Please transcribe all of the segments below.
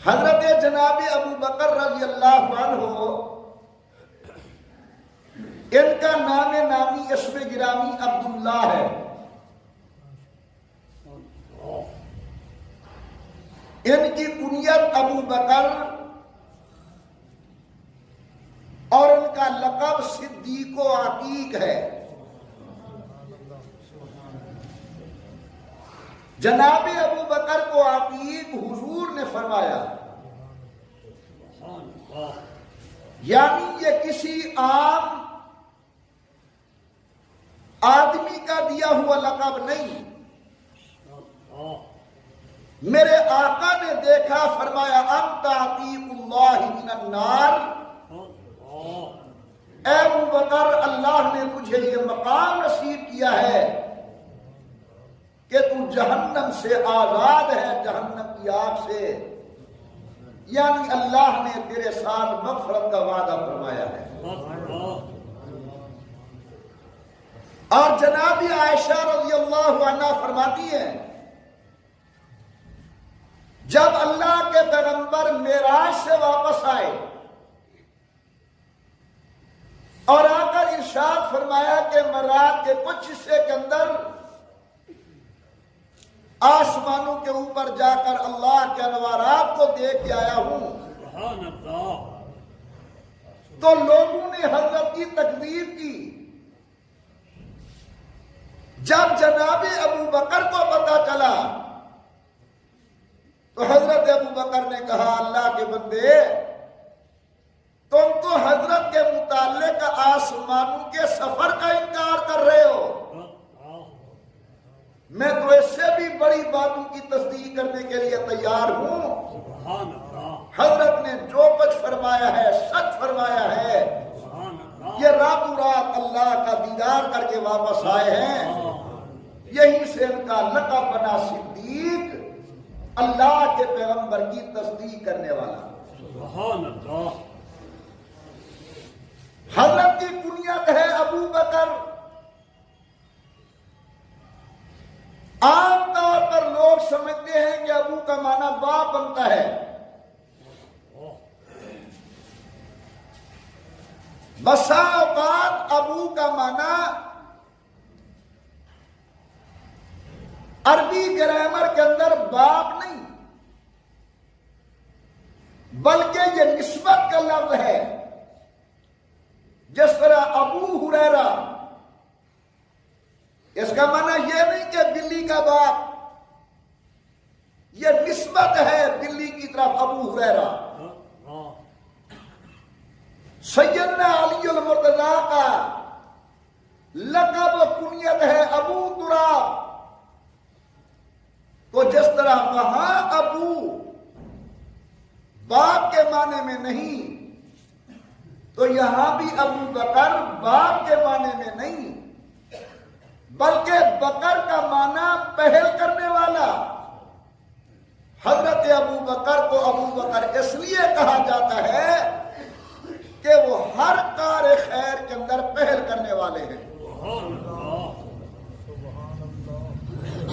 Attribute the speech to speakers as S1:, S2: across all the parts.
S1: حضرت جناب ابو بکر رضی اللہ عنہ، ان کا نام نامی اسم گرامی عبداللہ ہے۔ ان کی کنیت ابو بکر اور ان کا لقب صدیق و عتیق ہے۔ جناب ابو بکر کو عتیق حضور نے فرمایا، یعنی یہ کسی عام آدمی کا دیا ہوا لقب نہیں۔ میرے آقا نے دیکھا، فرمایا انت عتیق اللہ من النار، اے ابو بکر اللہ نے تجھے یہ مقام نصیب کیا ہے کہ تو جہنم سے آزاد ہے، جہنم کی آگ سے، یعنی اللہ نے تیرے ساتھ مغفرت کا وعدہ فرمایا ہے۔ اور جناب عائشہ رضی اللہ عنہا فرماتی ہیں، جب اللہ کے پیغمبر معراج سے واپس آئے اور آ کر ارشاد فرمایا کہ معراج کے کچھ حصے کے اندر آسمانوں کے اوپر جا کر اللہ کے انوارات کو دیکھ کے آیا ہوں، تو لوگوں نے حضرت کی تکذیب کی۔ جب جناب ابو بکر کو پتا چلا تو حضرت ابو بکر نے کہا، اللہ کے بندے، تم تو حضرت کے متعلق آسمانوں کے سفر کا انکار کر رہے ہو، میں تو اس سے بھی بڑی باتوں کی تصدیق کرنے کے لیے تیار ہوں۔ حضرت نے جو کچھ فرمایا ہے سچ فرمایا ہے، یہ راتوں رات اللہ کا دیدار کر کے واپس آئے ہیں، یہیں سے ان کا لقب بنا صدیق، اللہ کے پیغمبر کی تصدیق کرنے والا۔ حضرت کی کنیت ہے ابو بکر۔ عام طور پر لوگ سمجھتے ہیں کہ ابو کا معنی باپ بنتا ہے، بسا اوقات ابو کا معنی عربی گرامر کے اندر باپ نہیں بلکہ یہ نسبت کا لفظ ہے۔ جس طرح ابو ہریرہ، اس کا معنی یہ نہیں کہ بلی کا باپ، یہ نسبت ہے بلی کی طرف ابو ہریرہ۔ سیدنا علی المرتضی کا لقب و کنیت ہے ابو تراب، تو جس طرح وہاں ابو باپ کے معنی میں نہیں، تو یہاں بھی ابو بکر باپ کے معنی میں نہیں بلکہ بکر کا معنی پہل کرنے والا۔ حضرت ابو بکر کو ابو بکر اس لیے کہا جاتا ہے کہ وہ ہر کار خیر کے اندر پہل کرنے والے ہیں۔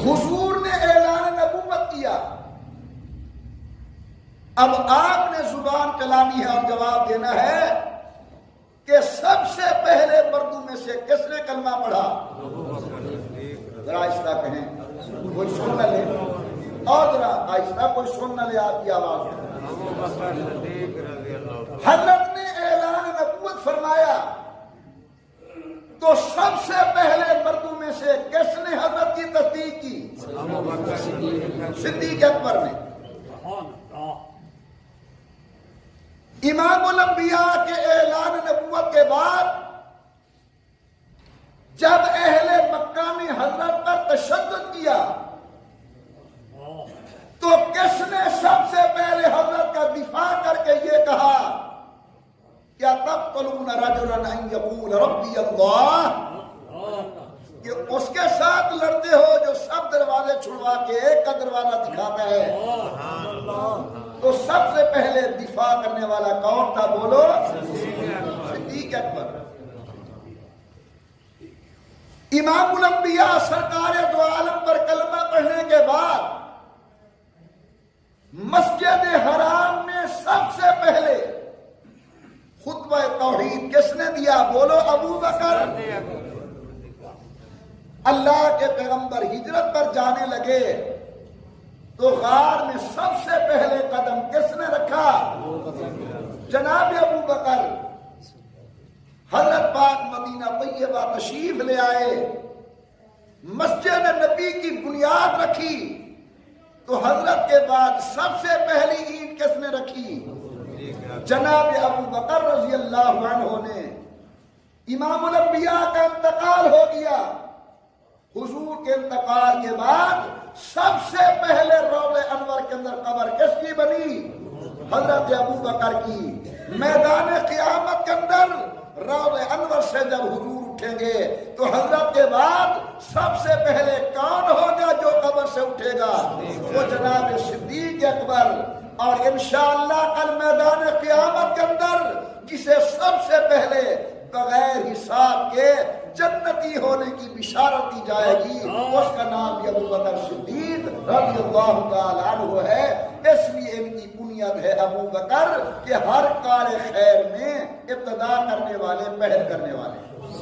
S1: حضور نے اعلان نبوت کیا، اب آپ نے زبان چلانی ہے اور جواب دینا ہے کہ سب سے پہلے مردوں میں سے کس نے کلمہ پڑھا؟ ذرا آہستہ کہیں، کوئی سن نہ لے، اور ذرا آہستہ، کوئی سن نہ لے آپ کی آواز۔ حضرت نے اعلان نبوت فرمایا تو سب سے پہلے مردوں میں سے کس نے حضرت کی تصدیق کی؟ صدیق اکبر نے۔ امام الانبیاء کے اعلان نبوت کے بعد جب اہل مکہ نے حضرت پر تشدد کیا تو کس نے سب سے پہلے حضرت کا دفاع کر کے یہ کہا، کیا تقتلون رجلا ان یقول ربی اللہ، کہ اس کے ساتھ لڑتے ہو جو سب دروازے چھڑوا کے ایک کا دروازہ دکھاتا ہے؟ تو سب سے پہلے دفاع کرنے والا کون تھا؟ بولو، صدیق اکبر۔ امام الانبیاء سرکار دو عالم پر کلمہ پڑھنے کے بعد مسجد حرام بولو ابو بکر۔ اللہ کے پیغمبر ہجرت پر جانے لگے تو غار میں سب سے پہلے قدم کس نے رکھا؟ جناب ابو بکر۔ حضرت پاک مدینہ طیبہ تشریف لے آئے، مسجد نبی کی بنیاد رکھی، تو حضرت کے بعد سب سے پہلی اینٹ کس نے رکھی؟ جناب ابو بکر رضی اللہ عنہ نے۔ امام الانبیاء کا انتقال ہو گیا، حضور کے انتقال کے بعد سب سے پہلے روضہ انور کے اندر قبر کس کی بنی؟ حضرت ابو بکر کی۔ میدان قیامت کے اندر روضہ انور سے جب حضور اٹھیں گے تو حضرت کے بعد سب سے پہلے کون ہوگا جو قبر سے اٹھے گا؟ وہ جناب صدیق اکبر۔ اور انشاءاللہ کل میدان قیامت کے اندر جسے سب سے پہلے بغیر حساب کے جنتی ہونے کی بشارت دی جائے گی، اس کا نام بھی ابو بکر صدیق رضی اللہ تعالیٰ عنہ ہے۔ اس لیے ان کی بنیاد ہے ابو بکر کہ ہر کار خیر میں ابتدا کرنے والے، پہل کرنے والے۔